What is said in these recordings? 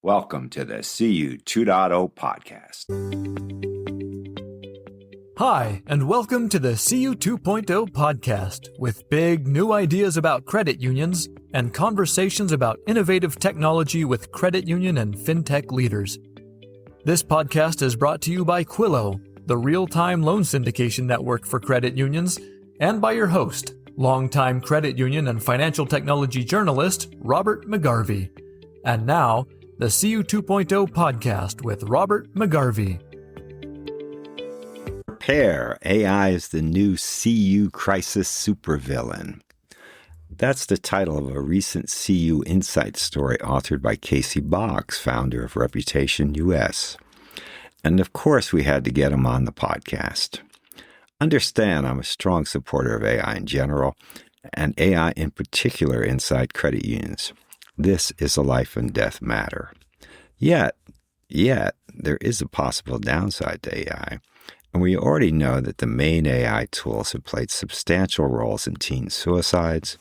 Welcome to the CU 2.0 podcast. Hi, and welcome to the CU 2.0 podcast with big new ideas about credit unions and conversations about innovative technology with credit union and fintech leaders. This podcast is brought to you by Quillo, the real-time loan syndication network for credit unions, and by your host, longtime credit union and financial technology journalist Robert McGarvey. And now, the CU 2.0 podcast with Robert McGarvey. Prepare, AI is the new CU crisis supervillain. That's the title of a recent CU Insight story authored by Boggs, founder of Reputation US. And of course, we had to get him on the podcast. Understand, I'm a strong supporter of AI in general, and AI in particular inside credit unions. This is a life and death matter. Yet, there is a possible downside to AI. And we already know that the main AI tools have played substantial roles in teen suicides,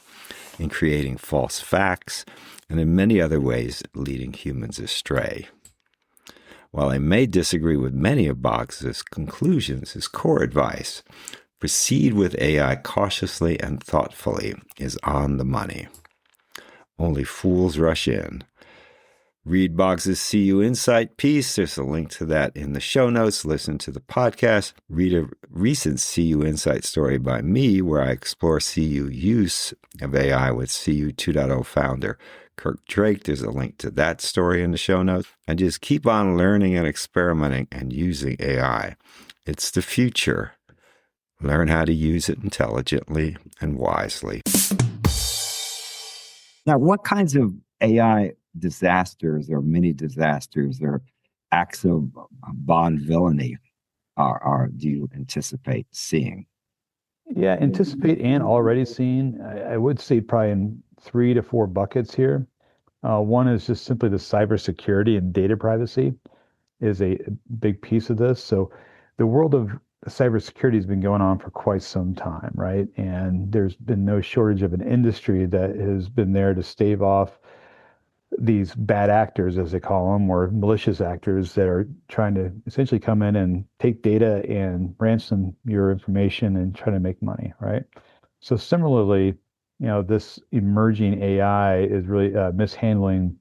in creating false facts, and in many other ways leading humans astray. While I may disagree with many of Boggs' conclusions, his core advice, proceed with AI cautiously and thoughtfully, is on the money. Only fools rush in. Read Boggs' CU Insight piece. There's a link to that in the show notes. Listen to the podcast. Read a recent CU Insight story by me where I explore CU use of AI with CU 2.0 founder Kirk Drake. There's a link to that story in the show notes. And just keep on learning and experimenting and using AI. It's the future. Learn how to use it intelligently and wisely. Now, what kinds of AI disasters or mini disasters or acts of bond villainy do you anticipate seeing? Yeah, anticipate and already seeing. I would say probably in 3 to 4 buckets here. One is just simply the cybersecurity and data privacy is a big piece of this. So the world of cybersecurity has been going on for quite some time, right? And there's been no shortage of an industry that has been there to stave off these bad actors, as they call them, or malicious actors that are trying to essentially come in and take data and ransom your information and try to make money, right? So similarly, this emerging AI is really mishandling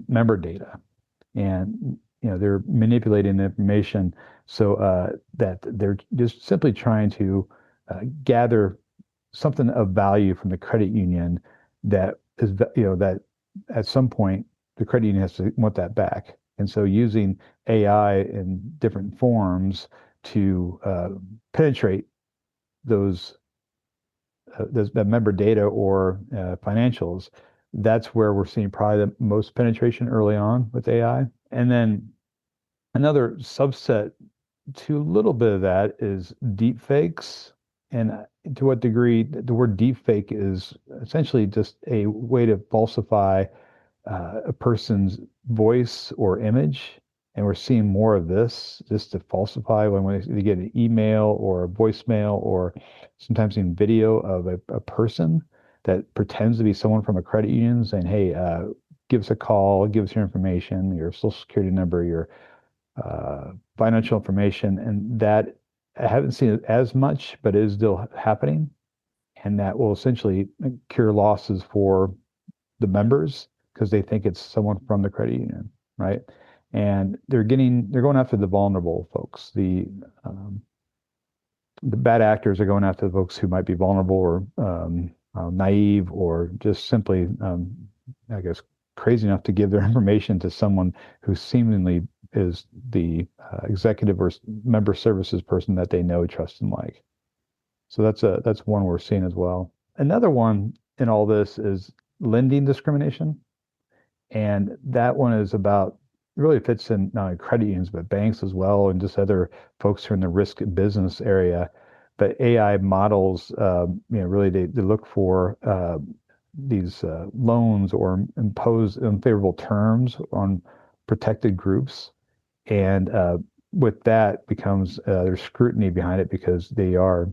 member data, and they're manipulating the information so that they're just simply trying to gather something of value from the credit union that is, that at some point the credit union has to want that back. And so using AI in different forms to penetrate that member data or financials, that's where we're seeing probably the most penetration early on with AI. And then another subset to a little bit of that is deep fakes. And to what degree the word deep fake is essentially just a way to falsify a person's voice or image. And we're seeing more of this just to falsify when they get an email or a voicemail or sometimes even video of a person that pretends to be someone from a credit union saying, hey, give us a call, give us your information, your social security number, your financial information. And that I haven't seen it as much, but it is still happening. And that will essentially cure losses for the members because they think it's someone from the credit union, right? And they're going after the vulnerable folks. The bad actors are going after the folks who might be vulnerable or naive or just simply, I guess, crazy enough to give their information to someone who seemingly is the executive or member services person that they know, trust, and like. So that's one we're seeing as well. Another one in all this is lending discrimination. And that one is about, really fits in not only credit unions, but banks as well, and just other folks who are in the risk business area. But AI models, really they look for these loans or impose unfavorable terms on protected groups. And with that becomes there's scrutiny behind it because they are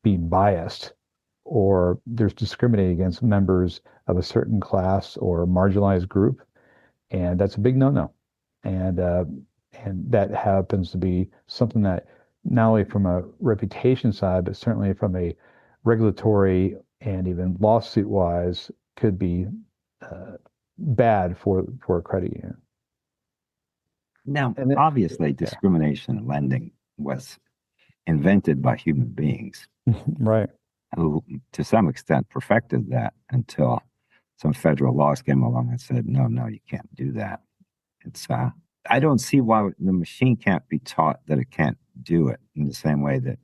being biased or there's discriminating against members of a certain class or marginalized group. and that's a big no-no. And that happens to be something that not only from a reputation side, but certainly from a regulatory and even lawsuit wise could be bad for a credit union. Now, And obviously, discrimination in lending was invented by human beings right. who, to some extent, perfected that until some federal laws came along and said, no, you can't do that. It's I don't see why the machine can't be taught that it can't do it in the same way that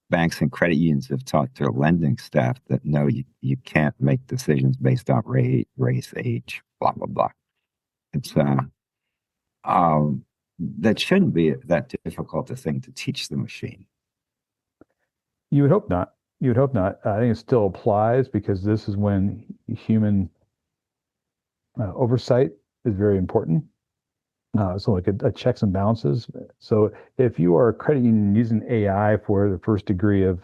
banks and credit unions have taught their lending staff that no, you can't make decisions based on race, age, blah, blah, blah. It's that shouldn't be that difficult a thing to teach the machine. You would hope not. You would hope not. I think it still applies because this is when human oversight is very important. So like a checks and balances. So if you are a credit union using AI for the first degree of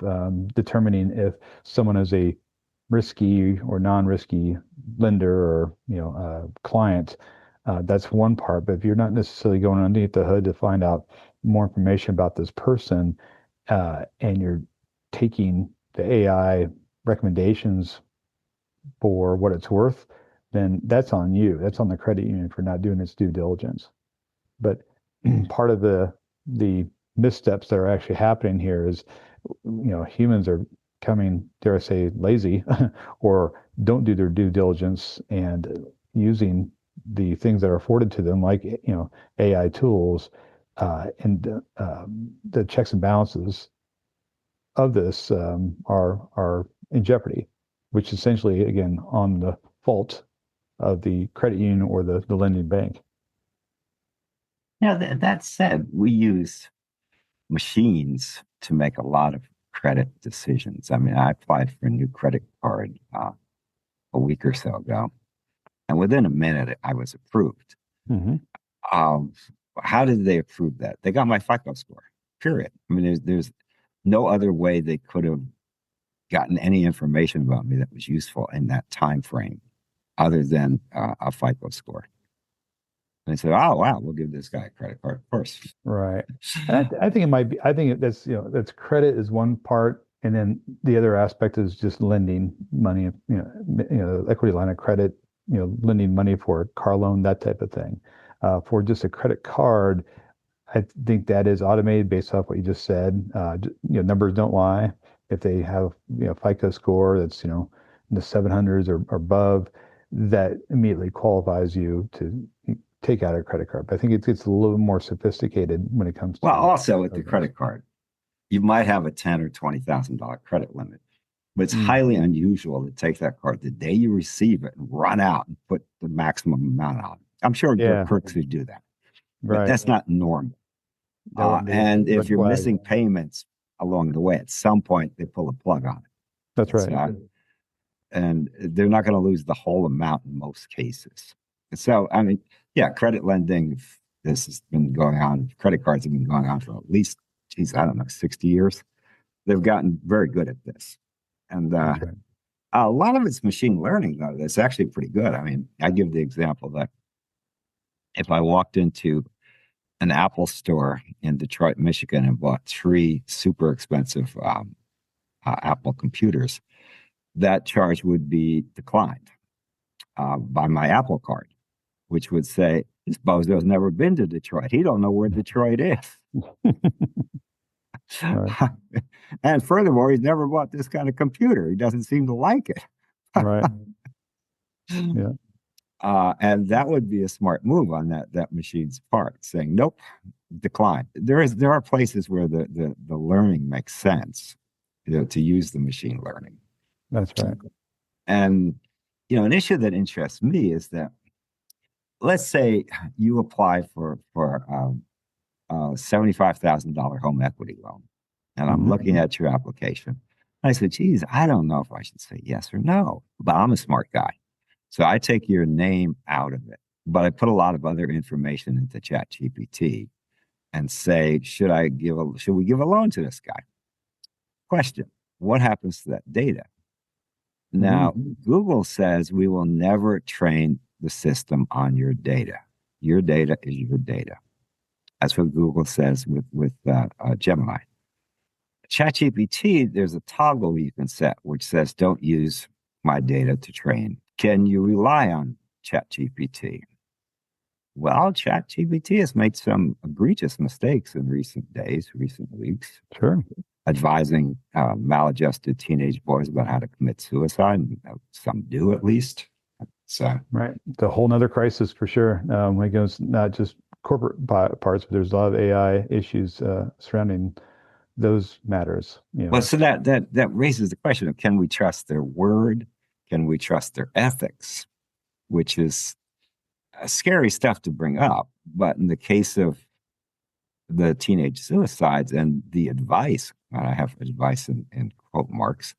determining if someone is a risky or non-risky lender or client, that's one part. But if you're not necessarily going underneath the hood to find out more information about this person, and you're taking the AI recommendations for what it's worth, then that's on you. That's on the credit union for not doing its due diligence. But part of the missteps that are actually happening here is, humans are coming, dare I say, lazy or don't do their due diligence and using the things that are afforded to them, like, AI tools, and the checks and balances of this are in jeopardy, which essentially, again, on the fault of the credit union or the lending bank. Now, that said, we use machines to make a lot of credit decisions. I mean, I applied for a new credit card a week or so ago, and within a minute, I was approved. Mm-hmm. How did they approve that? They got my FICO score, period. I mean, there's no other way they could have gotten any information about me that was useful in that time frame other than a FICO score. And they said, "Oh, wow, we'll give this guy a credit card, of course." Right. And I think it might be. I think that's that's credit is one part, and then the other aspect is just lending money. Equity line of credit. Lending money for a car loan, that type of thing. For just a credit card, I think that is automated based off what you just said. Numbers don't lie. If they have FICO score that's in the 700s or above, that immediately qualifies you to take out a credit card. But I think it's a little more sophisticated when it comes to. Well, also with the credit card, you might have a $10,000 or $20,000 credit limit, but it's highly unusual to take that card the day you receive it and run out and put the maximum amount on. I'm sure there are crooks who do that, but that's not normal. And if you're missing payments along the way, at some point they pull a plug on it. That's right. And they're not going to lose the whole amount in most cases. So, I mean, credit lending, this has been going on. Credit cards have been going on for at least, 60 years. They've gotten very good at this. And a lot of it's machine learning, though. That's actually pretty good. I mean, I give the example that if I walked into an Apple store in Detroit, Michigan, and bought 3 super expensive Apple computers, that charge would be declined by my Apple card, which would say, this bozo's never been to Detroit. He don't know where Detroit is. And furthermore, he's never bought this kind of computer. He doesn't seem to like it. Right. Yeah. And that would be a smart move on that machine's part, saying, nope, decline. There are places where the learning makes sense, to use the machine learning. That's right. And, an issue that interests me is that, let's say you apply for a $75,000 home equity loan, and I'm looking at your application. I said, geez, I don't know if I should say yes or no, but I'm a smart guy. So I take your name out of it, but I put a lot of other information into ChatGPT and say, should we give a loan to this guy? Question, what happens to that data? Now, Google says we will never train the system on your data. Your data is your data. That's what Google says with Gemini. ChatGPT, there's a toggle you can set which says, don't use my data to train. Can you rely on ChatGPT? Well, ChatGPT has made some egregious mistakes in recent days, recent weeks. Sure. Advising maladjusted teenage boys about how to commit suicide. Some do, at least. So, right. It's a whole nother crisis for sure. When it goes not just corporate parts, but there's a lot of AI issues surrounding those matters. well, so that raises the question of, can we trust their word? Can we trust their ethics? Which is scary stuff to bring up. But in the case of the teenage suicides and the advice, and I have advice in quote marks,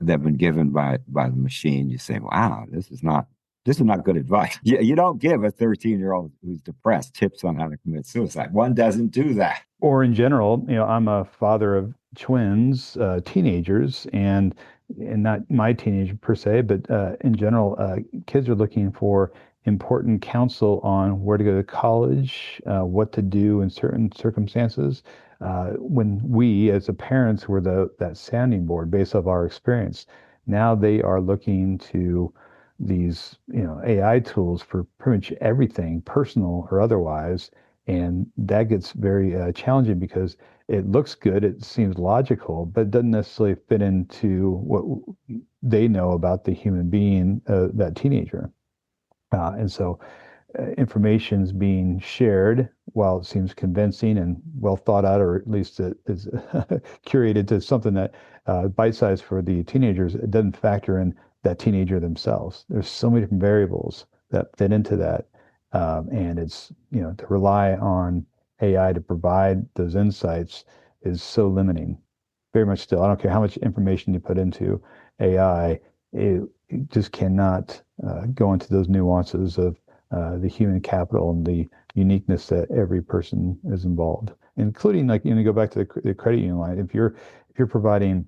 that have been given by the machine, you say, wow, this is not good advice. You don't give a 13-year-old who's depressed tips on how to commit suicide. One doesn't do that. Or in general, I'm a father of twins, teenagers, and not my teenager per se, but in general, kids are looking for important counsel on where to go to college, what to do in certain circumstances. When we, as a parents, were that sounding board based off our experience, now they are looking to these, AI tools for pretty much everything, personal or otherwise. And that gets very challenging because it looks good, it seems logical, but it doesn't necessarily fit into what they know about the human being, that teenager. And so information's being shared while it seems convincing and well thought out, or at least it is curated to something that bite-sized for the teenagers. It doesn't factor in that teenager themselves. There's so many different variables that fit into that. And it's, to rely on AI to provide those insights is so limiting, very much still. I don't care how much information you put into AI, it just cannot go into those nuances of the human capital and the uniqueness that every person is involved, including, like, go back to the credit union line. If you're providing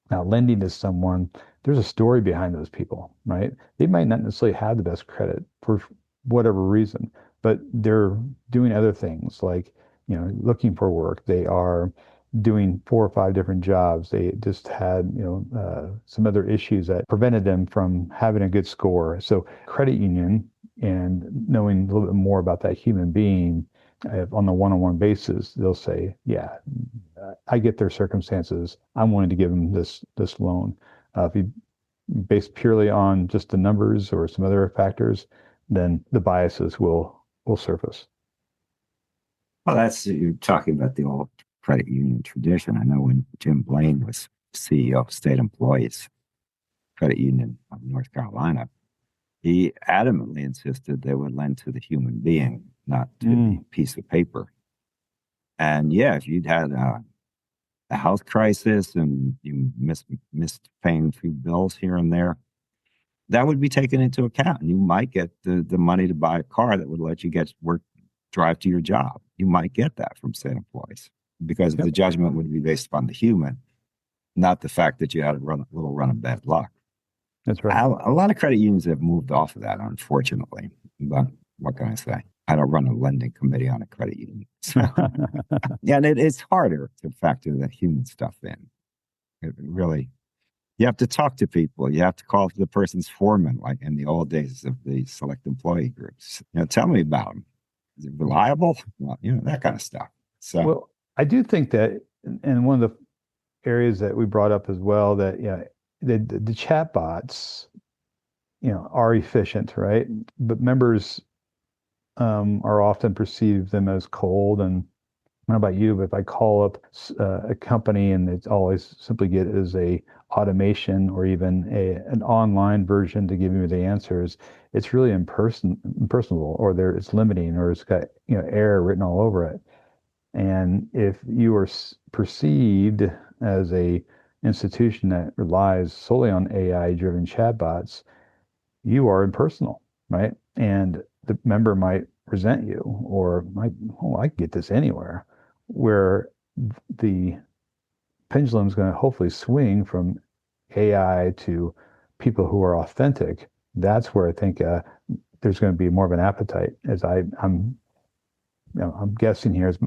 lending to someone, there's a story behind those people, right? They might not necessarily have the best credit for whatever reason, but they're doing other things like, looking for work. They are doing 4 or 5 different jobs. They just had, some other issues that prevented them from having a good score. So credit union and knowing a little bit more about that human being on the one-on-one basis, they'll say, yeah, I get their circumstances. I'm willing to give them this loan. If you base purely on just the numbers or some other factors, then the biases will surface. Well, you're talking about the old credit union tradition. I know when Jim Blaine was CEO of State Employees Credit Union of North Carolina, he adamantly insisted they would lend to the human being, not to the piece of paper. And yeah, if you'd had a health crisis and you missed paying a few bills here and there, that would be taken into account. And you might get the money to buy a car that would let you drive to your job. You might get that from state employees because the judgment would be based upon the human, not the fact that you had a little run of bad luck. That's right. A lot of credit unions have moved off of that, unfortunately. But what can I say? I don't run a lending committee on a credit union. So, yeah, and it's harder to factor that human stuff in. It really, you have to talk to people. You have to call the person's foreman, like in the old days of the select employee groups. Tell me about them. Is it reliable? Well, that kind of stuff. So, well, I do think that, and one of the areas that we brought up as well, that the chat bots, are efficient, right? But members are often perceive them as cold. And I don't know about you, but if I call up a company and it's always simply get as a automation or even an online version to give me the answers, it's really impersonal, or it's limiting, or it's got error written all over it. And if you are perceived as a institution that relies solely on AI-driven chatbots, you are impersonal, right? And the member might resent you, or might, I can get this anywhere, where the pendulum is going to hopefully swing from AI to people who are authentic, that's where I think there's going to be more of an appetite. As I'm guessing here is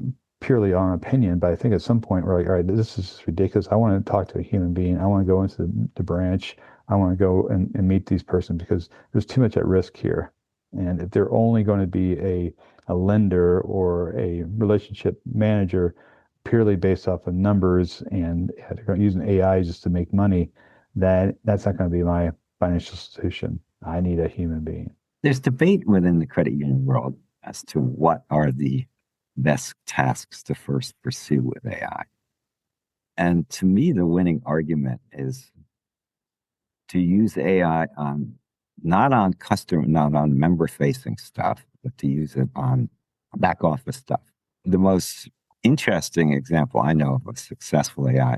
purely on opinion, but I think at some point we're like, all right, this is ridiculous. I want to talk to a human being. I want to go into the branch. I want to go and meet these person because there's too much at risk here. And if they're only going to be a lender or a relationship manager purely based off of numbers and they're going to use an AI just to make money, that's not going to be my financial institution. I need a human being. There's debate within the credit union world as to what are the best tasks to first pursue with AI. And to me, the winning argument is to use AI not on member-facing stuff, but to use it on back office stuff. The most interesting example I know of a successful AI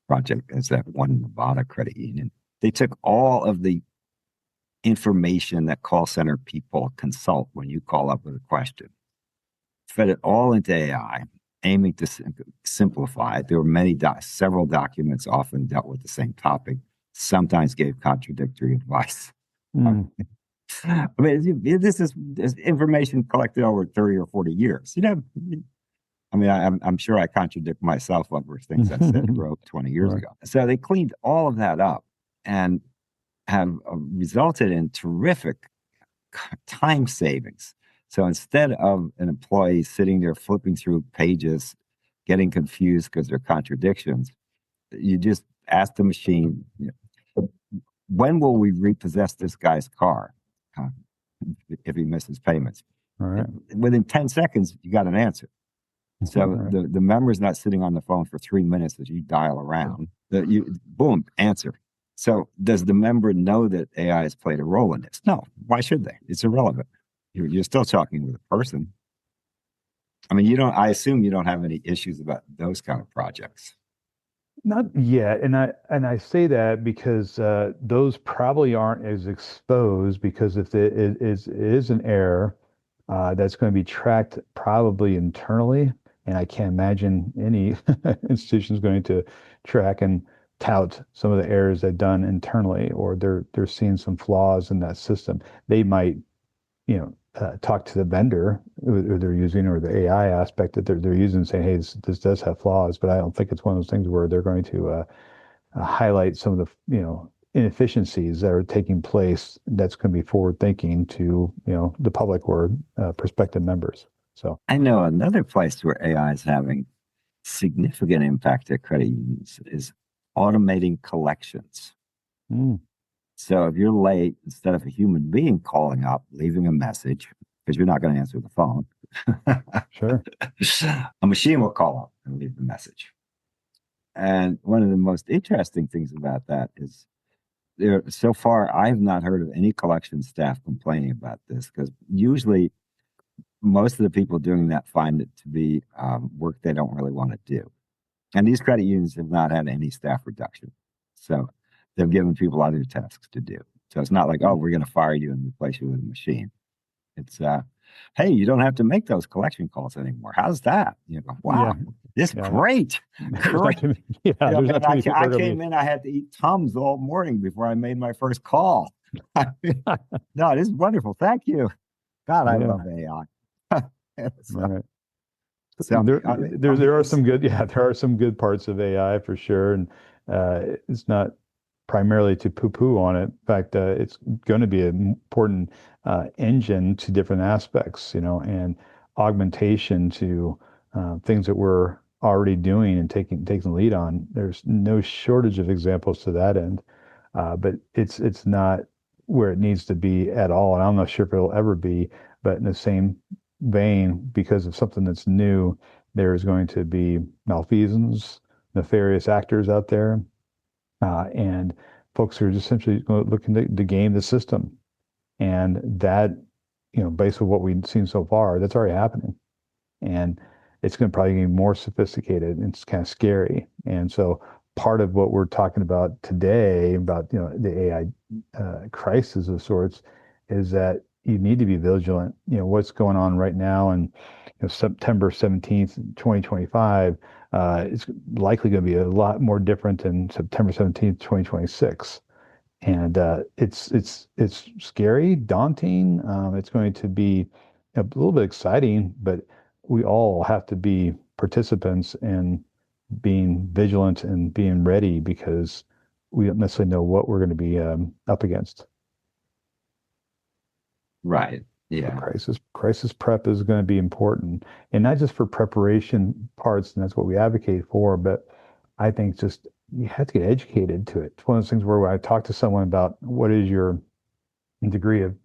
project is that one Nevada credit union. They took all of the information that call center people consult when you call up with a question, fed it all into AI, aiming to simplify it. There were several documents often dealt with the same topic, sometimes gave contradictory advice. I mean, this is information collected over 30 or 40 years. I mean, I'm sure I contradict myself over things I said wrote 20 years ago. So they cleaned all of that up and have resulted in terrific time savings. So instead of an employee sitting there flipping through pages, getting confused because they're contradictions, you just ask the machine, when will we repossess this guy's car if he misses payments? All right. Within 10 seconds, you got an answer. So the member's not sitting on the phone for 3 minutes as you dial around. Boom, answer. So does the member know that AI has played a role in this? No. Why should they? It's irrelevant. You're still talking with a person. I mean, I assume you don't have any issues about those kind of projects. Not yet, and I say that because those probably aren't as exposed because if it is an error that's going to be tracked probably internally, and I can't imagine any institution is going to track and tout some of the errors they've done internally, or they're seeing some flaws in that system. They might, talk to the vendor who they're using or the AI aspect that they're using and say, hey, this does have flaws, but I don't think it's one of those things where they're going to highlight some of the, inefficiencies that are taking place that's going to be forward thinking to, the public or prospective members. So I know another place where AI is having significant impact at credit unions is automating collections. So if you're late, instead of a human being calling up, leaving a message, because you're not going to answer the phone, sure, a machine will call up and leave the message. And one of the most interesting things about that is so far, I have not heard of any collection staff complaining about this, because usually most of the people doing that find it to be work they don't really want to do. And these credit unions have not had any staff reduction. So they've given people other tasks to do. So it's not like, oh, we're going to fire you and replace you with a machine. It's, hey, you don't have to make those collection calls anymore. How's that? Wow, this is great. Great. I came in, I had to eat Tums all morning before I made my first call. No, this is wonderful. Thank you. God, I love AI. Right. So there are some good parts of AI for sure, and it's not primarily to poo-poo on it. In fact, it's going to be an important engine to different aspects, and augmentation to things that we're already doing and taking the lead on. There's no shortage of examples to that end, but it's not where it needs to be at all, and I'm not sure if it'll ever be. But in the same vein, because of something that's new, there's going to be malfeasance, nefarious actors out there, and folks who are just essentially looking to game the system. And that, based on what we've seen so far, that's already happening. And it's going to probably be more sophisticated, and it's kind of scary. And so part of what we're talking about today about, the AI crisis of sorts is that you need to be vigilant. What's going on right now and September 17th, 2025, it's likely going to be a lot more different than September 17th, 2026. And it's scary, daunting. It's going to be a little bit exciting, but we all have to be participants in being vigilant and being ready because we don't necessarily know what we're going to be up against. Right. So Yeah. crisis prep is going to be important, and not just for preparation parts, and that's what we advocate for, but I think just you have to get educated to it. It's one of those things where when I talk to someone about what is your degree of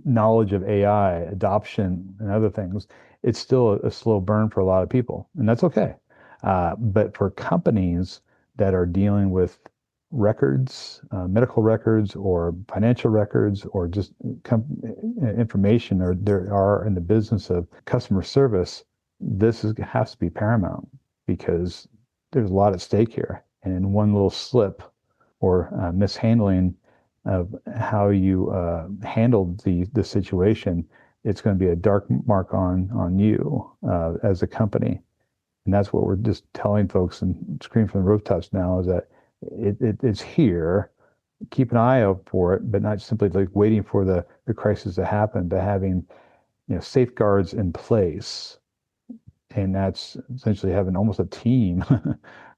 knowledge of AI, adoption, and other things, it's still a slow burn for a lot of people, and that's okay. But for companies that are dealing with records, medical records, or financial records, or just information, or they are in the business of customer service, has to be paramount because there's a lot at stake here. And in one little slip or mishandling of how you handled the situation, it's going to be a dark mark on you as a company. And that's what we're just telling folks and screaming from the rooftops now is that it's here. Keep an eye out for it, but not simply like waiting for the crisis to happen, but having safeguards in place. And that's essentially having almost a team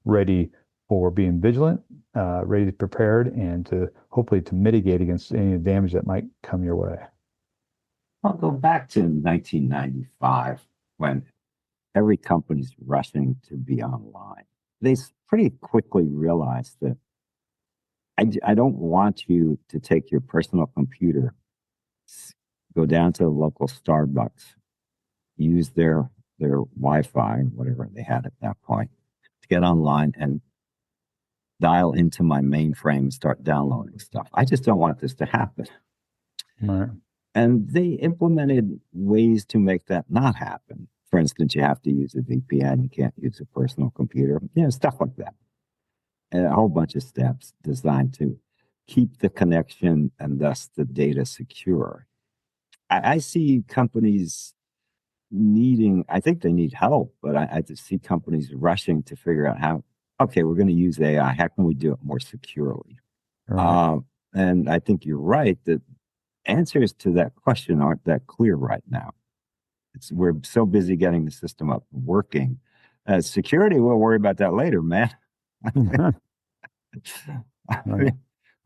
ready for being vigilant, ready to prepared, and to hopefully to mitigate against any damage that might come your way. I'll go back to 1995 when every company's rushing to be online. They pretty quickly realized that I don't want you to take your personal computer, go down to the local Starbucks, use their Wi-Fi, whatever they had at that point, to get online and dial into my mainframe and start downloading stuff. I just don't want this to happen. Right. And they implemented ways to make that not happen. For instance, you have to use a VPN. You can't use a personal computer, stuff like that. And a whole bunch of steps designed to keep the connection and thus the data secure. I see companies I think they need help, but I just see companies rushing to figure out how, okay, we're going to use AI. How can we do it more securely? Right. And I think you're right that answers to that question aren't that clear right now. We're so busy getting the system up and working. Security, we'll worry about that later, man. I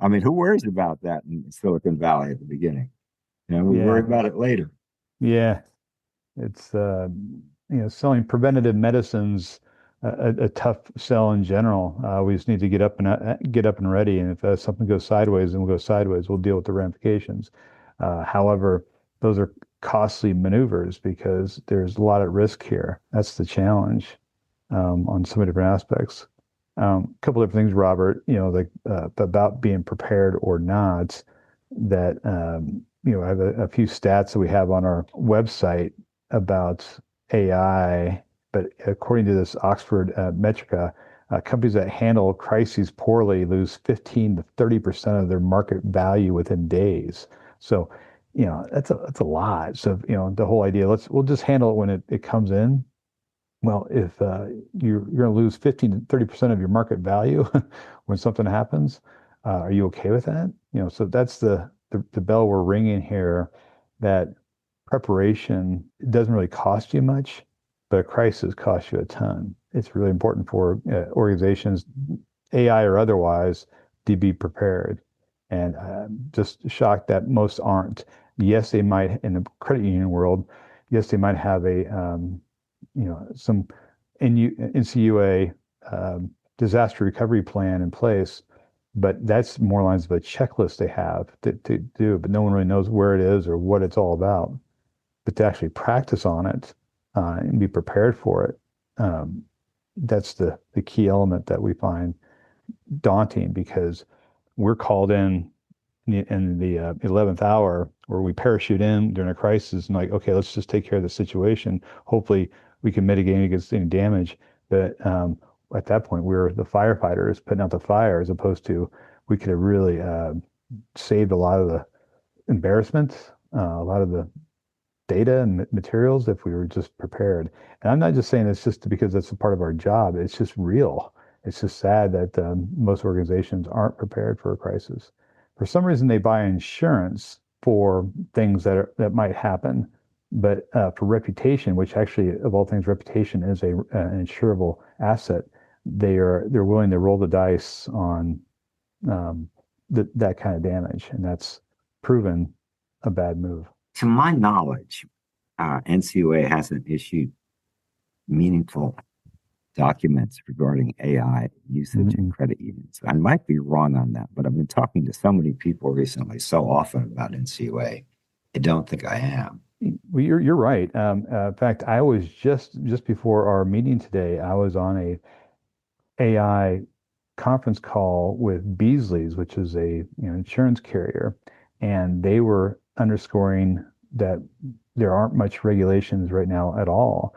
mean, who worries about that in Silicon Valley at the beginning? We worry about it later. Yeah. It's selling preventative medicines a tough sell in general. We just need to get up and ready. And if something goes sideways, then we'll go sideways. We'll deal with the ramifications. However, those are costly maneuvers because there's a lot at risk here. That's the challenge on so many different aspects. A couple of things, Robert. Like about being prepared or not. That I have a few stats that we have on our website about AI, but according to this Oxford Metrica, companies that handle crises poorly lose 15 to 30% of their market value within days. So, that's a lot. So, the whole idea, we'll just handle it when it comes in. Well, if you're going to lose 15 to 30% of your market value when something happens, are you okay with that? So that's the bell we're ringing here, that preparation doesn't really cost you much, but a crisis costs you a ton. It's really important for organizations, AI or otherwise, to be prepared. And just shocked that most aren't. Yes, they might, in the credit union world, yes, they might have some NCUA disaster recovery plan in place, but that's more lines of a checklist they have to do, but no one really knows where it is or what it's all about. But to actually practice on it and be prepared for it, that's the key element that we find daunting, because we're called in the 11th hour, where we parachute in during a crisis and like, okay, let's just take care of the situation. Hopefully we can mitigate against any damage. But at that point, we're the firefighters putting out the fire, as opposed to we could have really saved a lot of the embarrassment, a lot of the data and materials if we were just prepared. And I'm not just saying it's just because that's a part of our job. It's just real. It's just sad that most organizations aren't prepared for a crisis. For some reason, they buy insurance for things that might happen, but for reputation, which actually, of all things, reputation is an insurable asset. They're willing to roll the dice on that kind of damage, and that's proven a bad move. To my knowledge, NCUA hasn't issued meaningful documents regarding AI usage in credit unions. I might be wrong on that, but I've been talking to so many people recently, so often about NCUA. I don't think I am. Well, you're right. In fact, I was just before our meeting today, I was on a AI conference call with Beasley's, which is a insurance carrier, and they were underscoring that there aren't much regulations right now at all.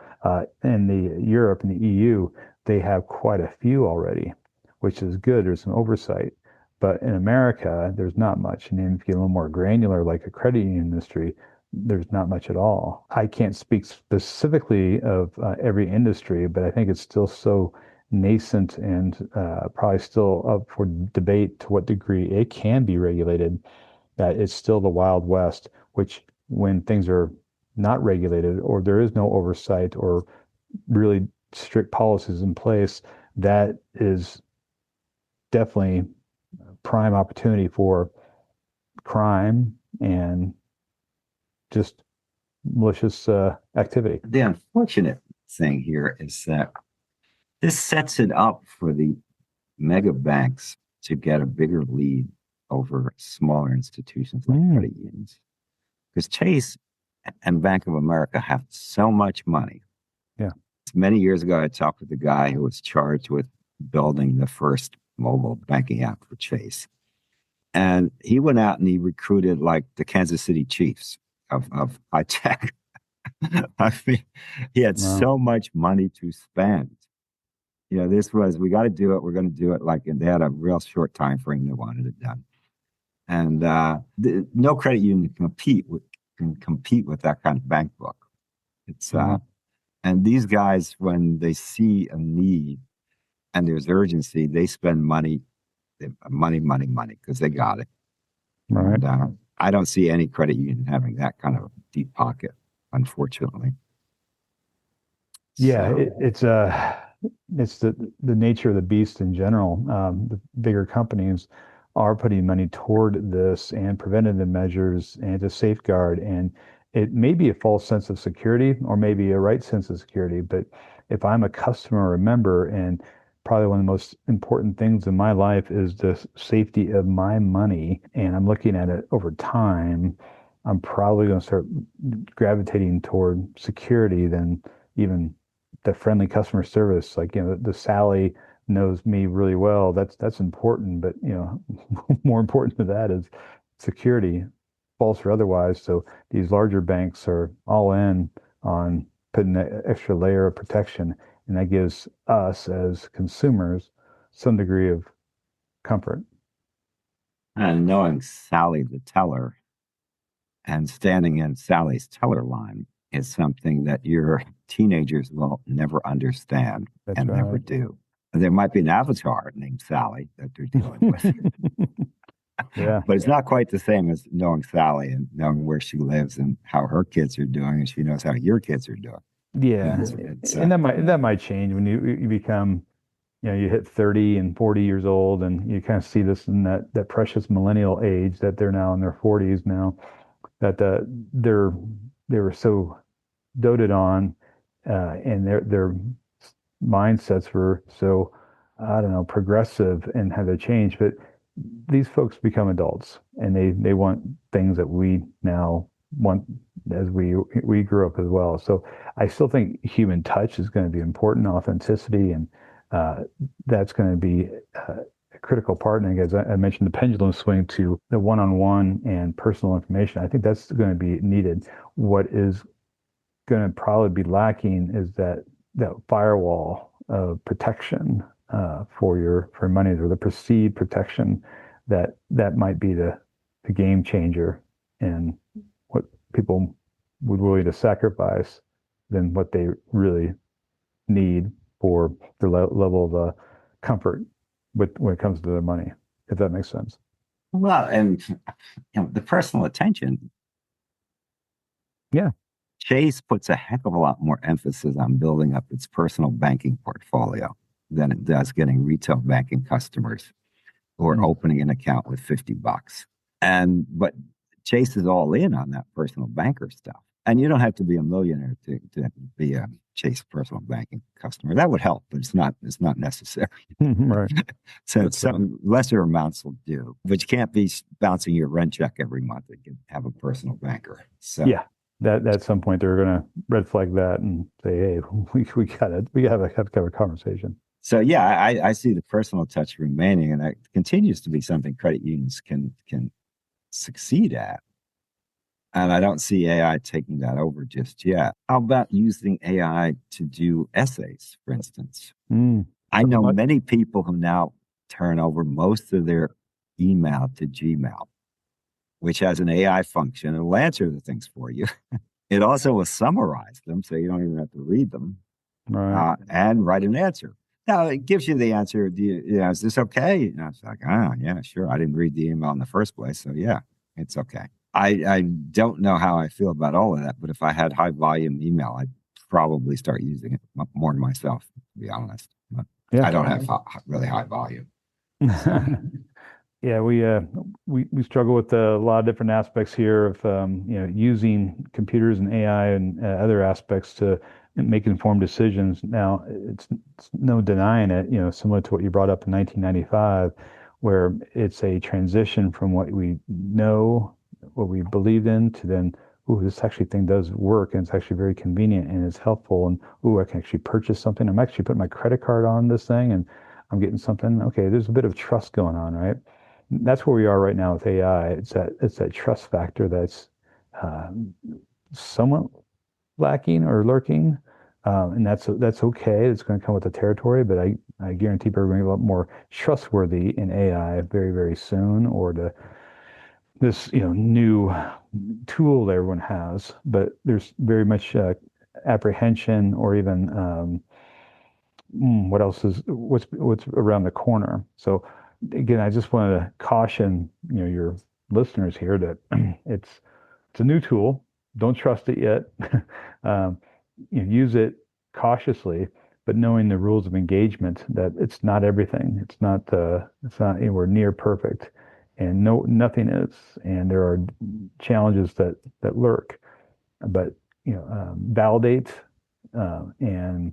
In the Europe and the EU, they have quite a few already, which is good. There's some oversight. But in America, there's not much. And then if you get a little more granular, like a credit union industry, there's not much at all. I can't speak specifically of every industry, but I think it's still so nascent and probably still up for debate to what degree it can be regulated, that it's still the Wild West, which when things are not regulated or there is no oversight or really strict policies in place, that is definitely prime opportunity for crime and just malicious activity. The unfortunate thing here is that this sets it up for the mega banks to get a bigger lead over smaller institutions like credit unions. Because Chase and Bank of America have so much money. Yeah. Many years ago, I talked with the guy who was charged with building the first mobile banking app for Chase. And he went out and he recruited like the Kansas City Chiefs of high tech. I mean, he had so much money to spend. This was, we got to do it. We're going to do it. And they had a real short time frame they wanted it done. And no credit union can compete with that kind of bank book. It's and these guys, when they see a need and there's urgency, they spend money, because they got it. Right. And, I don't see any credit union having that kind of deep pocket, unfortunately. Yeah, it's the nature of the beast in general. The bigger companies are putting money toward this and preventative measures and to safeguard. And it may be a false sense of security or maybe a right sense of security. But if I'm a customer or a member, and probably one of the most important things in my life is the safety of my money, and I'm looking at it over time, I'm probably going to start gravitating toward security than even the friendly customer service. Like, the Sally knows me really well. That's important, but more important than that is security, false or otherwise. So these larger banks are all in on putting an extra layer of protection, and that gives us as consumers some degree of comfort. And knowing Sally the teller and standing in Sally's teller line is something that your teenagers will never understand. That's and right. Never do. There might be an avatar named Sally that they're dealing with. Yeah. But it's not quite the same as knowing Sally and knowing where she lives and how her kids are doing, and she knows how your kids are doing. Yeah. And that might change when you become, you hit 30 and 40 years old, and you kind of see this in that precious millennial age that they're now in their 40s now, that they were so doted on, and their mindsets were so, I don't know, progressive and how they changed. But these folks become adults, and they want things that we now want as we grew up as well. So I still think human touch is going to be important, authenticity, and that's going to be a critical part. And as I mentioned, the pendulum swing to the one-on-one and personal information. I think that's going to be needed. What is going to probably be lacking is that firewall of protection for money, or the perceived protection that might be the game changer and what people would willing to sacrifice than what they really need for their level of comfort when it comes to their money, if that makes sense. Well, and the personal attention, Yeah. Chase puts a heck of a lot more emphasis on building up its personal banking portfolio than it does getting retail banking customers or Mm. opening an account with $50. But Chase is all in on that personal banker stuff. And you don't have to be a millionaire to be a Chase personal banking customer. That would help, but it's not necessary. Right. So That's right. some lesser amounts will do. But you can't be bouncing your rent check every month and have a personal banker. So Yeah. That at some point they're gonna red flag that and say, hey, we gotta have a conversation. So yeah, I see the personal touch remaining, and that continues to be something credit unions can succeed at. And I don't see AI taking that over just yet. How about using AI to do essays, for instance? Mm. I Something know like many people who now turn over most of their email to Gmail, which has an AI function. It'll answer the things for you. It also will summarize them, so you don't even have to read them, right. and write an answer. Now it gives you the answer. Is this okay? And I was like, yeah, sure. I didn't read the email in the first place, so yeah, it's okay. I don't know how I feel about all of that, but if I had high volume email, I'd probably start using it more myself, to be honest. But Yeah. I don't have really high volume. So, Yeah, we struggle with a lot of different aspects here of using computers and AI and other aspects to make informed decisions. Now, it's no denying it, similar to what you brought up in 1995, where it's a transition from what we know, what we believed in, to then, oh, this actually thing does work and it's actually very convenient and it's helpful, and oh, I can actually purchase something. I'm actually putting my credit card on this thing and I'm getting something. Okay, there's a bit of trust going on, right? That's where we are right now with AI. It's that trust factor that's uh, somewhat lacking or lurking, and that's okay. It's going to come with the territory, but I guarantee people are going to be a lot more trustworthy in AI very very soon, or to this new tool that everyone has. But there's very much apprehension, or even what else is what's around the corner. So again, I just wanted to caution your listeners here that it's a new tool. Don't trust it yet. um, use it cautiously, but knowing the rules of engagement, that it's not everything. It's not anywhere near perfect, and nothing is. And there are challenges that lurk. But validate and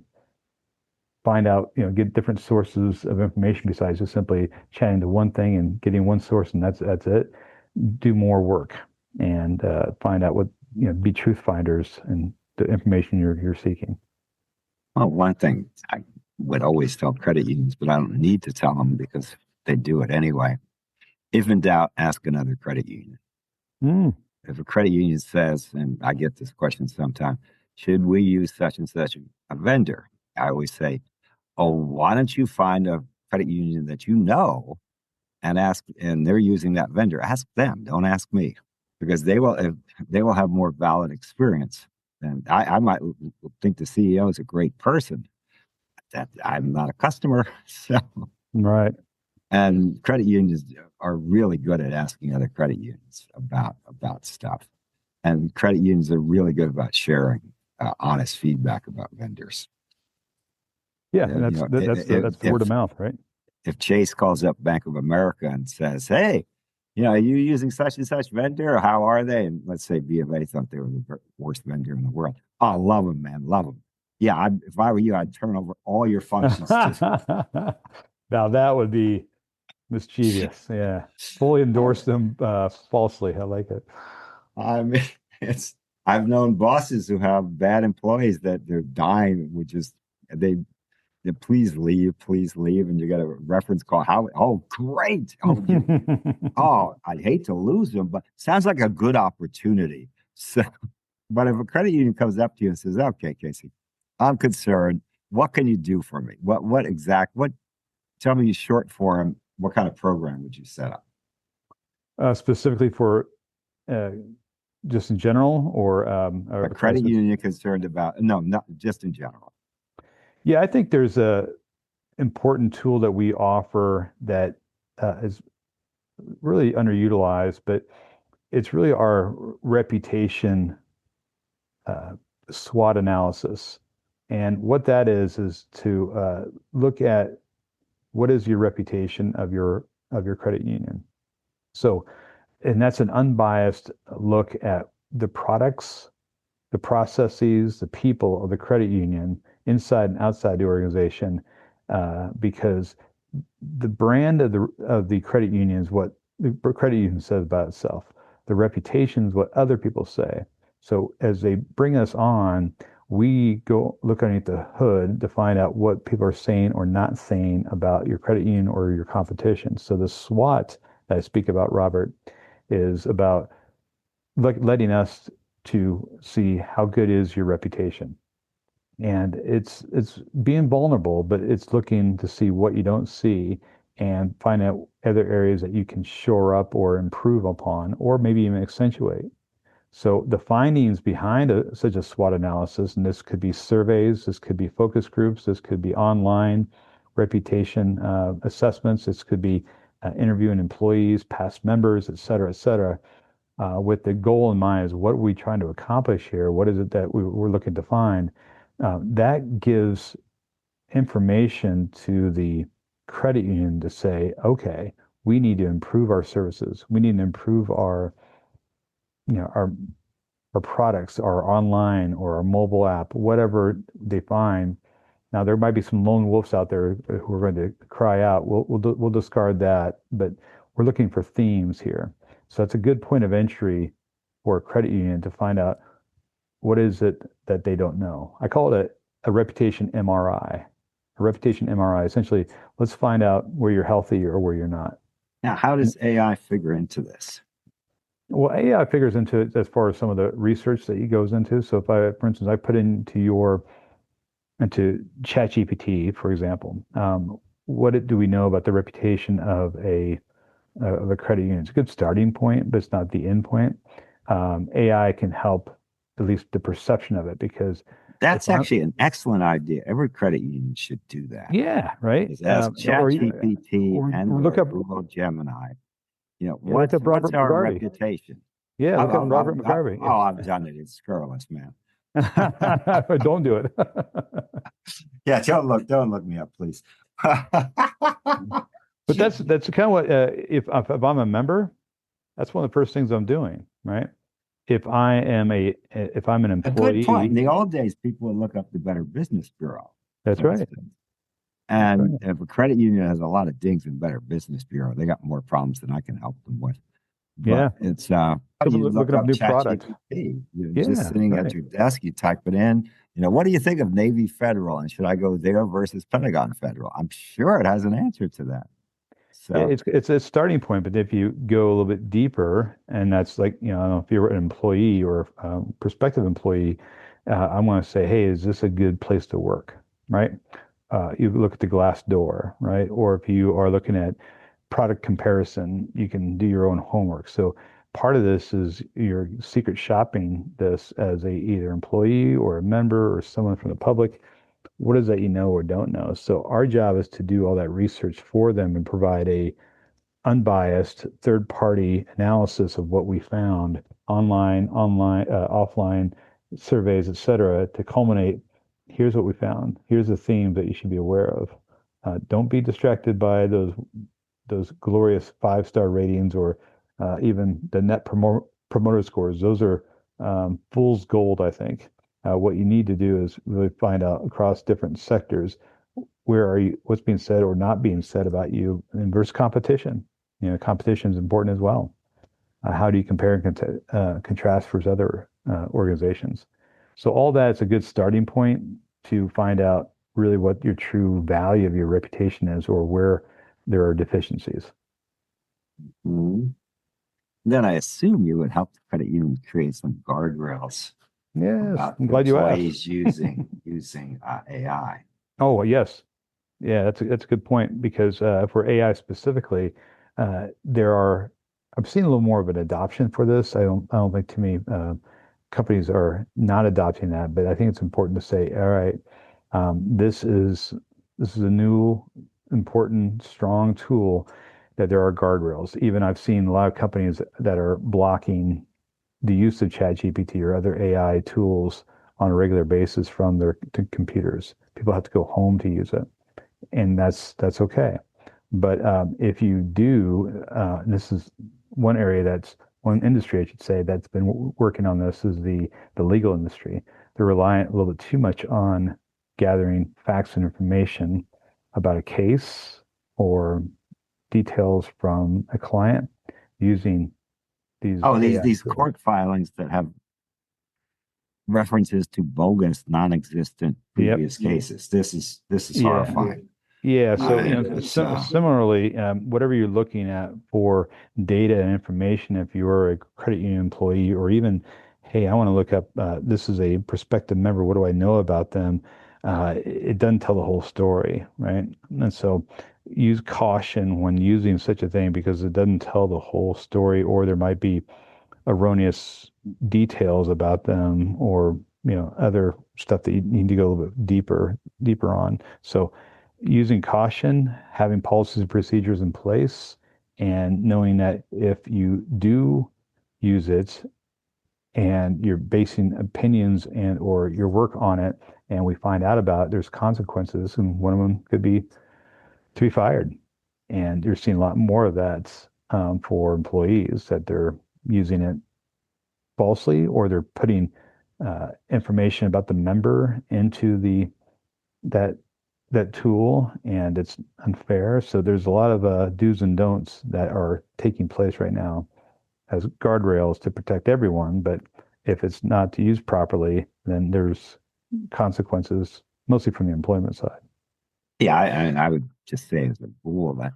find out, get different sources of information besides just simply chatting to one thing and getting one source and that's it. Do more work and find out what, be truth finders and the information you're seeking. well, one thing I would always tell credit unions, but I don't need to tell them because they do it anyway. If in doubt, ask another credit union. Mm. If a credit union says, and I get this question sometimes, should we use such and such a vendor? I always say, oh, why don't you find a credit union that you know and ask, and they're using that vendor? Ask them, don't ask me, because they will have more valid experience. And I might think the CEO is a great person. That I'm not a customer, so Right. and credit unions are really good at asking other credit unions about stuff. And credit unions are really good about sharing honest feedback about vendors. Yeah, Uh, and you know, that's the word of mouth, right? if Chase calls up Bank of America and says, "Hey, are you using such and such vendor? Or how are they?" And let's say B of A thought they were the worst vendor in the world. Oh, love them, man, love them. Yeah, if I were you, I'd turn over all your functions to. Now that would be mischievous. Yeah, fully endorse them falsely. I like it. I mean, it's I've known bosses who have bad employees that they're dying with just they please leave, and you get a reference call. How? Oh, great! Oh, I'd hate to lose them, but sounds like a good opportunity. So, but if a credit union comes up to you and says, "Okay, Casey, I'm concerned. What can you do for me? What? Tell me short form. What kind of program would you set up?" Specifically for uh, just in general, or A kind of credit union concerned about no, not just in general. Yeah, I think there's a important tool that we offer that is really underutilized, but it's really our reputation uh, SWOT analysis. And what that is to look at what is your reputation of your credit union. So, and that's an unbiased look at the products, the processes, the people of the credit union inside and outside the organization, because the brand of the credit union is what the credit union says about itself. The reputation is what other people say. So as they bring us on, we go look underneath the hood to find out what people are saying or not saying about your credit union or your competition. So the SWOT that I speak about, Robert, is about letting us to see how good is your reputation. And it's being vulnerable, but it's looking to see what you don't see and find out other areas that you can shore up or improve upon, or maybe even accentuate. So the findings behind such a SWOT analysis, and this could be surveys, this could be focus groups, this could be online reputation assessments, this could be interviewing employees, past members, et cetera, with the goal in mind is what are we trying to accomplish here? What is it that we're looking to find? That gives information to the credit union to say, okay, we need to improve our services. We need to improve our, you know, our products, our online or our mobile app, whatever they find. Now there might be some lone wolves out there who are going to cry out. We'll discard that, but we're looking for themes here. So that's a good point of entry for a credit union to find out what is it that they don't know. I call it a reputation MRI. A reputation MRI. Essentially, let's find out where you're healthy or where you're not. Now, how does AI figure into this? Well, AI figures into it as far as some of the research that it goes into. So if I, for instance, I put into ChatGPT, for example, do we know about the reputation of a credit union? It's a good starting point, but it's not the end point. AI can help at least the perception of it, because that's actually an excellent idea. Every credit union should do that. Yeah, right. Ask ChatGPT and look up Google Gemini. look up Robert what's our McGarvey. reputation? Yeah, look up Robert McGarvey. I've done it. It's scurrilous, man. Don't do it. Yeah, don't look me up, please. But that's kind of what if I'm a member, that's one of the first things I'm doing, right? If I'm an employee. A good point. In the old days, people would look up the Better Business Bureau. That's right. And if a credit union has a lot of dings in Better Business Bureau, they got more problems than I can help them with. But yeah, it's looking up new products. You're just sitting at your desk, you type it in. What do you think of Navy Federal, and should I go there versus Pentagon Federal? I'm sure it has an answer to that. So it's a starting point, but if you go a little bit deeper, and that's like, I don't know if you're an employee or a prospective employee, I want to say, hey, is this a good place to work, right? You look at the glass door, right? Or if you are looking at product comparison, you can do your own homework. So part of this is you're secret shopping this as either employee or a member or someone from the public. What is that you know or don't know? So our job is to do all that research for them and provide a unbiased third-party analysis of what we found online, offline surveys, et cetera, to culminate. Here's what we found. Here's the theme that you should be aware of. Don't be distracted by those glorious 5-star ratings or even the net promoter scores. Those are fool's gold, I think. What you need to do is really find out across different sectors, where are you, what's being said or not being said about you, and versus competition. Competition is important as well. How do you compare and contrast versus other organizations? So all that's a good starting point to find out really what your true value of your reputation is, or where there are deficiencies. Mm-hmm. Then I assume you would help the credit union create some guardrails. Yes, I'm glad you asked. using AI. Oh, yes. Yeah, that's a good point, because for AI specifically, I've seen a little more of an adoption for this. I don't think too many companies are not adopting that, but I think it's important to say, all right, this is a new, important, strong tool that there are guardrails. Even I've seen a lot of companies that are blocking the use of ChatGPT or other AI tools on a regular basis from their computers. People have to go home to use it, and that's okay. But if you do, this is one area one industry, I should say, that's been working on this is the legal industry. They're reliant a little bit too much on gathering facts and information about a case or details from a client using these AI these tools. court filings that have references to bogus, non-existent previous cases. This is horrifying. Yeah. So, So similarly, whatever you're looking at for data and information, if you're a credit union employee, or even, hey, I want to look up, this is a prospective member, what do I know about them? It doesn't tell the whole story, right? And so use caution when using such a thing because it doesn't tell the whole story, or there might be erroneous details about them, or other stuff that you need to go a little bit deeper on. So using caution, having policies and procedures in place, and knowing that if you do use it and you're basing opinions and or your work on it, and we find out about it, there's consequences, and one of them could be to be fired. And you're seeing a lot more of that for employees, that they're using it falsely, or they're putting information about the member into that tool, and it's unfair. So there's a lot of do's and don'ts that are taking place right now as guardrails to protect everyone. But if it's not used properly, then there's consequences, mostly from the employment side. yeah, I would just say as a rule that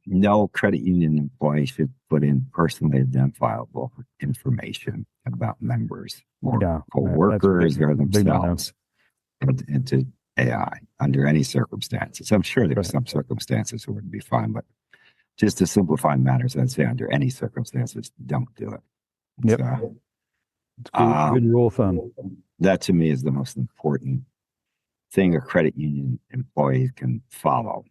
no credit union employee should put in personally identifiable information about members or co-workers or themselves into AI under any circumstances. I'm sure there's some circumstances it would be fine, but just to simplify matters, I'd say under any circumstances, don't do it. Yep. It's good rule of thumb. That to me is the most important thing a credit union employee can follow.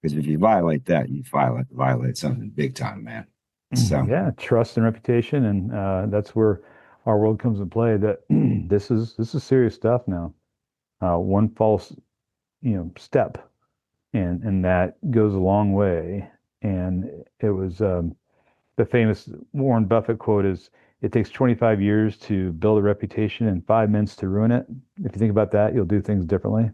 Because if you violate that, you violate something big time, man. So yeah, trust and reputation, and that's where our world comes into play. That this is serious stuff now. One false, step, and that goes a long way. And it was the famous Warren Buffett quote is, "It takes 25 years to build a reputation and 5 minutes to ruin it." If you think about that, you'll do things differently.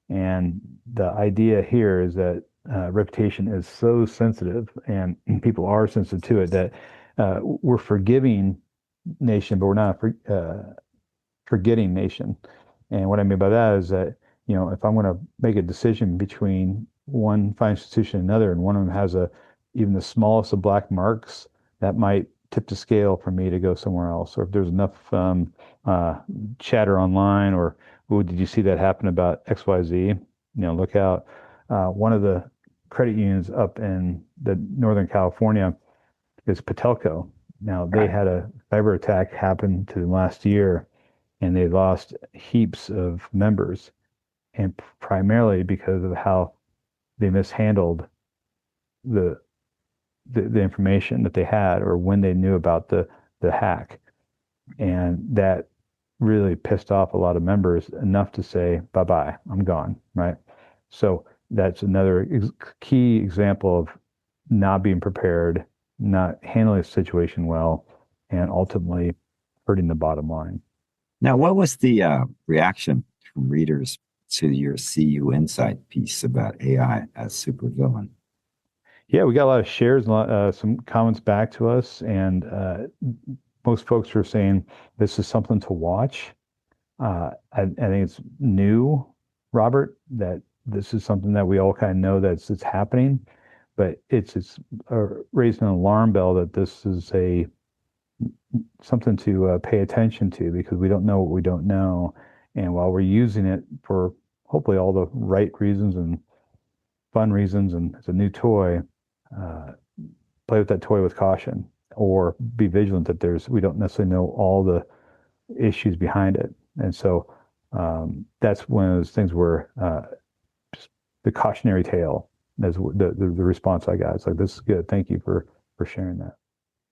And the idea here is that reputation is so sensitive, and people are sensitive to it, that we're forgiving nation, but we're not forgetting nation. And what I mean by that is that, if I'm going to make a decision between one financial institution and another, and one of them has even the smallest of black marks, that might tip the scale for me to go somewhere else. Or if there's enough chatter online, or, oh, did you see that happen about XYZ? Look out. One of the credit unions up in the Northern California is Patelco. Now, they had a cyber attack happen to them last year, and they lost heaps of members, and primarily because of how they mishandled the information that they had, or when they knew about the hack. And that really pissed off a lot of members, enough to say, bye-bye, I'm gone, right? So that's another key example of not being prepared, not handling the situation well, and ultimately hurting the bottom line. Now, what was the reaction from readers to your CU Insight piece about AI as supervillain? Yeah, we got a lot of shares, some comments back to us, and most folks were saying this is something to watch. I think it's new, Robert, that this is something that we all kind of know that it's happening, but it's raising an alarm bell that this is something to pay attention to, because we don't know what we don't know. And while we're using it for hopefully all the right reasons and fun reasons, and it's a new toy, play with that toy with caution, or be vigilant that we don't necessarily know all the issues behind it. And so that's one of those things where just the cautionary tale That's the response I got. It's like, this is good. Thank you for sharing that.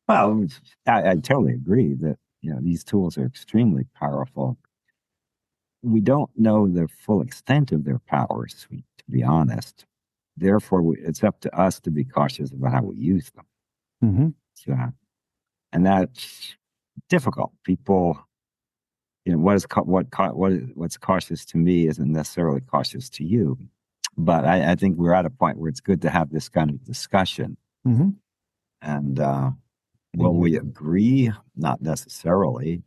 Well, I totally agree that these tools are extremely powerful. We don't know the full extent of their powers, to be honest. Therefore, it's up to us to be cautious about how we use them. Mm-hmm. So, and that's difficult. People, what's cautious to me isn't necessarily cautious to you. But I think we're at a point where it's good to have this kind of discussion. Mm-hmm. And will we agree? Not necessarily.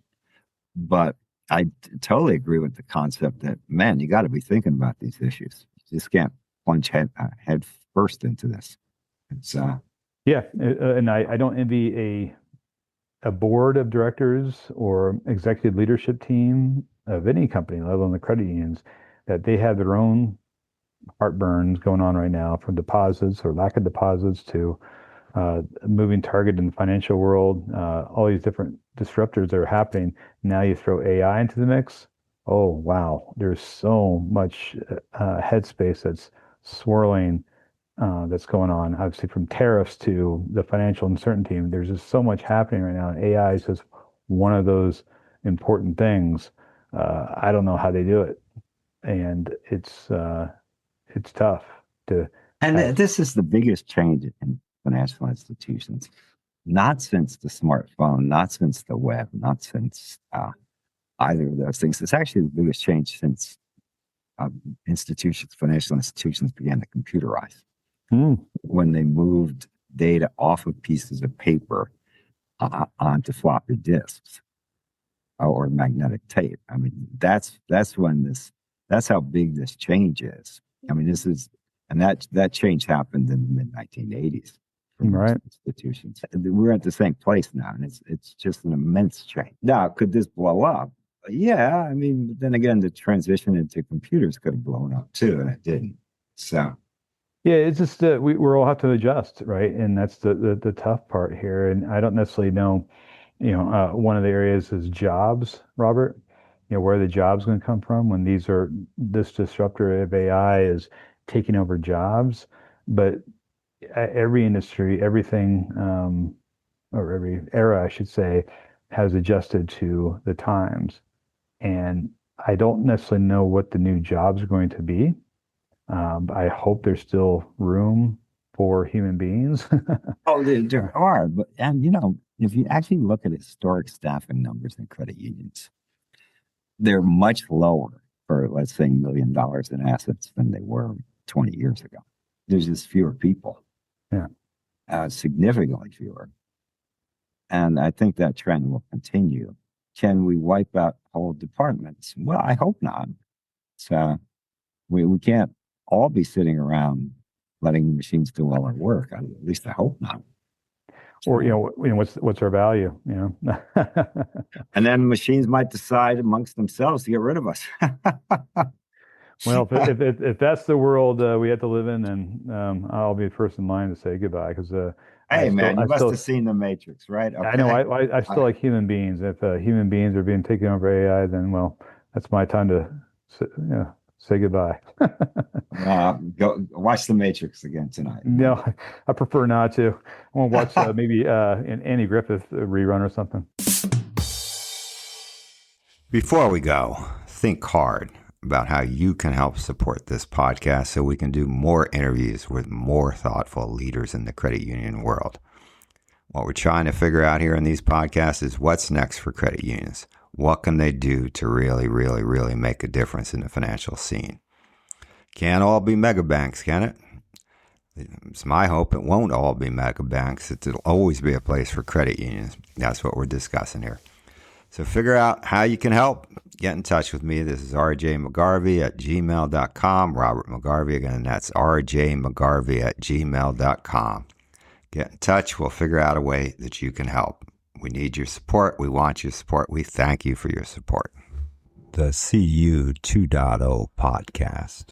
But I totally agree with the concept that, man, you got to be thinking about these issues. You just can't plunge head first into this. It's yeah, and I don't envy a board of directors or executive leadership team of any company, let alone the credit unions, that they have their own heartburns going on right now, from deposits or lack of deposits to moving target in the financial world, all these different disruptors that are happening. Now you throw AI into the mix. Oh, wow. There's so much headspace that's swirling, that's going on, obviously, from tariffs to the financial uncertainty. There's just so much happening right now. And AI is just one of those important things. I don't know how they do it. And it's tough to. And this is the biggest change in financial institutions. Not since the smartphone, not since the web, not since either of those things. It's actually the biggest change since financial institutions began to computerize. When they moved data off of pieces of paper onto floppy disks or magnetic tape. I mean, that's how big this change is. I mean, that change happened in the mid 1980s for most institutions. We're at the same place now, and it's just an immense change. Now, could this blow up? Yeah, I mean, but then again, the transition into computers could have blown up too, and it didn't. So. Yeah, it's just we're all have to adjust, right? And that's the tough part here. And I don't necessarily know, one of the areas is jobs, Robert. Where are the jobs going to come from when this disruptor of AI is taking over jobs? But every industry, everything, or every era, I should say, has adjusted to the times. And I don't necessarily know what the new jobs are going to be. I hope there's still room for human beings. Oh, there are. But, if you actually look at historic staffing numbers in credit unions, they're much lower for, let's say, $1 million in assets than they were 20 years ago. There's just fewer people. Yeah. Significantly fewer. And I think that trend will continue. Can we wipe out whole departments? Well, I hope not. So we can't all be sitting around letting the machines do all our work. At least I hope not. Or what's our value? And then machines might decide amongst themselves to get rid of us. Well, if that's the world we have to live in, then I'll be first in line to say goodbye. Because hey, man, you must have seen The Matrix, right? Okay. I know. I still like human beings. If human beings are being taken over AI, then that's my time to say goodbye. Go watch The Matrix again tonight. No, I prefer not to. I want to watch maybe an Andy Griffith rerun or something. Before we go, think hard about how you can help support this podcast so we can do more interviews with more thoughtful leaders in the credit union world. What we're trying to figure out here in these podcasts is what's next for credit unions. What can they do to really, really, really make a difference in the financial scene? Can't all be mega banks, can it? It's my hope it won't all be mega banks. It'll always be a place for credit unions. That's what we're discussing here. So figure out how you can help. Get in touch with me. This is rjmcgarvey@gmail.com. Robert McGarvey. Again, that's rjmcgarvey@gmail.com. Get in touch. We'll figure out a way that you can help. We need your support. We want your support. We thank you for your support. The CU 2.0 podcast.